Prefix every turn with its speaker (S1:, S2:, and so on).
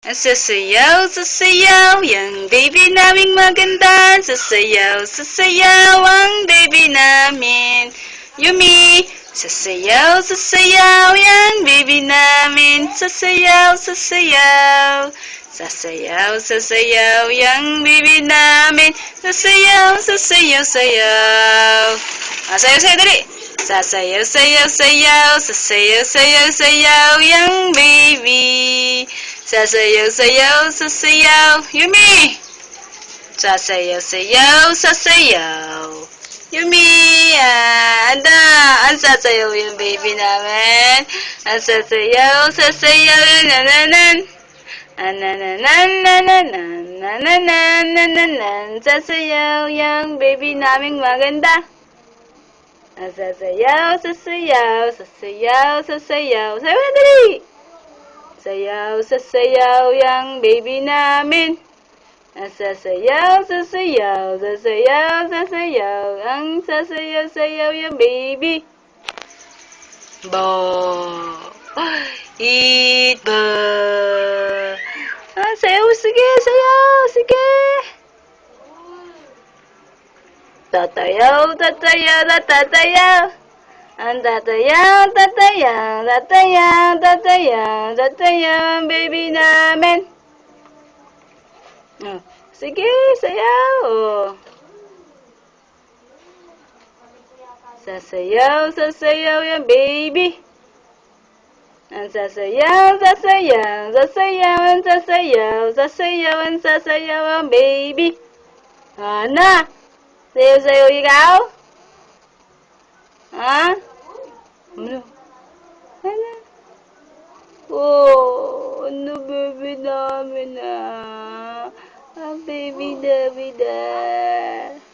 S1: Sasayaw yang baby naming maganda. Sasayaw ang baby namin. Yumi! Sasayaw yang baby namin. Sasayaw yang baby namin. Sasayaw. Sayaw dali! Sasayaw yang baby. Sasayaw, Yumi! Sasayaw. Yumi! Ang sasayaw yung baby namin. Ang sasayaw, nananan. Sasayaw yung baby naming maganda. Sasayaw. Sayaw dali! Sasayaw yang baby namin. Sasayaw. Ang sasayaw yung baby. Ba. Eat ba. Sayaw, sige. Tatayaw. Ang tatayaw, baby namin. Sige, sayaw. Sasayaw yung baby. Ang sasayaw ang baby. Ana, sayaw ikaw? Ha? Ano? Oh, ano baby namin ah? Baby da.